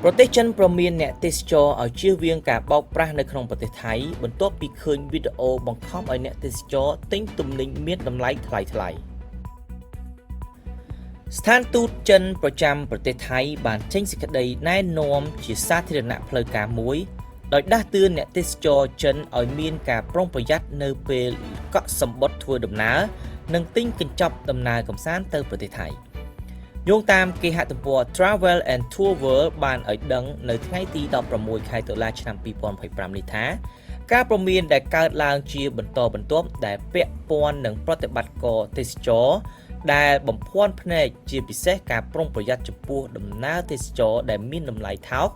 ប្រទេសចិនប្រមានអ្នកទេសចរឲ្យជៀសវាងការបោកប្រាស់នៅក្នុងប្រទេសថៃបន្ទាប់ពីឃើញវីដេអូបង្ខំឲ្យអ្នកទេសចរទិញទំនិញមានតម្លៃថ្លៃៗស្ថានទូតចិនប្រចាំប្រទេសថៃបានចេញសេចក្តីណែនាំជាសាធារណៈផ្លូវការមួយដោយដាស់តឿនអ្នកទេសចរចិនឲ្យមានការប្រុងប្រយ័ត្ននៅពេលកក់សំបុត្រធ្វើដំណើរនិងទិញកញ្ចប់ដំណើរកម្សាន្តទៅប្រទេសថៃយោងតាមគេហទំព័រ Travel and Tour World បានឲ្យដឹងនៅថ្ងៃទី16ខែតុលាឆ្នាំ2025នេះថាការព្រមានដែលកើតឡើងជាបន្តបន្ទាប់ដែលពាក់ព័ន្ធនឹងប្រតិបត្តិការទេសចរដែលបំភាន់ភ្នែកជាពិសេសការប្រុងប្រយ័ត្នចំពោះដំណើរទេសចរដែលមានតម្លៃថោក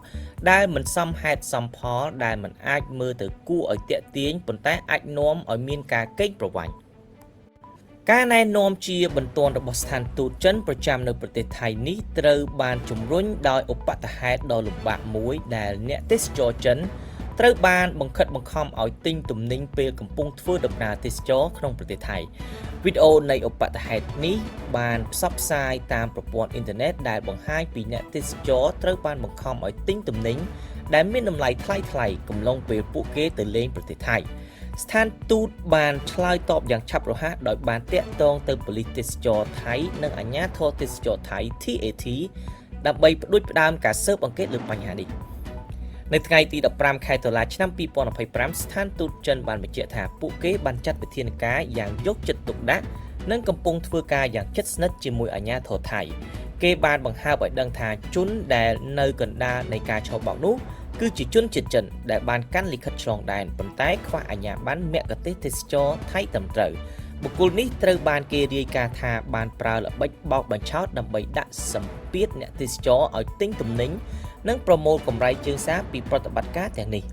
ដែលមិនសមហេតុសមផលដែលមិនអាចមើលទៅគួរឲ្យទាក់ទាញប៉ុន្តែអាចនាំឲ្យមានការកេងប្រវ័ញ្ចការណែនាំជាបន្ទាន់របស់ស្ថានទូតចិនប្រចាំនៅប្រទេសថៃនេះត្រូវបានជំរុញដោយឧបទ្ទហេតុដ៏លំបាកមួយដែលអ្នកទេសចរចិនត្រូវបានបង្ខិតបង្ខំឲ្យទិញទំនិញពេលកំពុងធ្វើដំណើរទេសចរក្នុងប្រទេសថៃវីដេអូនៃឧបទ្ទហេតុនេះបានផ្សព្វផ្សាយតាមប្រព័ន្ធអ៊ីនធឺណិតដែលបង្ហាញពីអ្នកទេសចរត្រូវបានបង្ខំឲ្យទិញទំនិញដែលមានតម្លៃថ្លៃៗកំឡុងពេលពួកគេទៅលេងប្រទេសថៃស្ថានទូតបានឆ្លើយតបយ៉ាងឆាប់រហ័សដោយបានតាក់ទងទៅប៉ូលីសទេសចរថៃនិងអាជ្ញាធរទេសចរថៃ TAT ដើម្បីផ្ដួចផ្ដើមការស៊ើបអង្កេតលើបញ្ហានេះនៅថ្ងៃទី15ខែតុលាឆ្នាំ2025ស្ថានទូតចិនបានបញ្ជាក់ថាពួកគេបានចាត់វិធានការយ៉ាងយកចិត្តទុកដាក់និងកំពុងធ្វើការយ៉ាងជិតស្និទ្ធជាមួយអាជ្ញាធរថៃគេបានបង្ហើបឲ្យដឹងថាជនដែលនៅកណ្ដាលនៃការឆបោកនោះគឺជាជនជាតិចិនដែលបានកាន់លិខិតឆ្លងដែនប៉ុន្តែខ្វះអាជ្ញាប័ណ្ណមគ្គុទ្ទេសក៍ទេសចរថៃត្រឹមត្រូវបុគ្គលនេះត្រូវបានគេរាយការណ៍ថាបានប្រើល្បិចបោកបញ្ឆោតដើម្បីដាក់សម្ពាធអ្នកទេសចរឲ្យទិញទំនិញនិងប្រមូលកម្រៃជើងសារពីប្រតិបត្តិការទាំងនេះ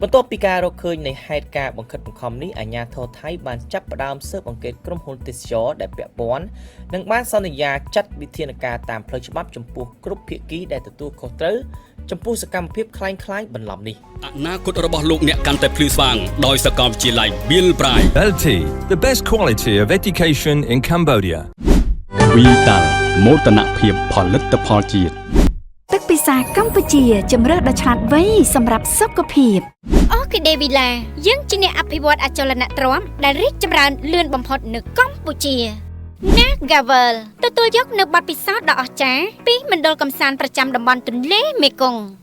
បន្ទាប់ពីការរកឃើញនៃហេតុការណ៍បង្ខិតបង្ខំនេះអាជ្ញាធរថៃបានចាប់ផ្ដើមស៊ើបអង្កេតក្រុមហ៊ុនទេសចរដែលពាក់ព័ន្ធនិងបានសន្យាចាត់វិធានការតាមផ្លូវច្បាប់ចំពោះគ្រប់ភាគីដែលទទួលខុសត្រូវចំពោះសកម្មភាពคล้ายៗបន្លំនេះអនាគតរបស់លោកអ្នកកាន់តែភ្លឺស្វាងដោយសាកលវិទ្យាល័យ Bill Brai LT the best quality of education in Cambodia វីតាល់មោទនភាពផលិតផលជាតិទឹកពិសាកម្ពុជាជំរឿដ៏ឆ្លាតវៃសម្រាប់សុខភាពអូគីដេវីឡាយើងជាអ្នកអភិវឌ្ឍអចលនទ្រព្យដែលរីកចម្រើនលឿនបំផុតនៅកម្ពុជា Nagavel ទទួលយកនៅបទពិសោធន៍ដ៏អស្ចារ្យពីមណ្ឌលកំសាន្តប្រចាំតំបន់ទន្លេមេគង្គ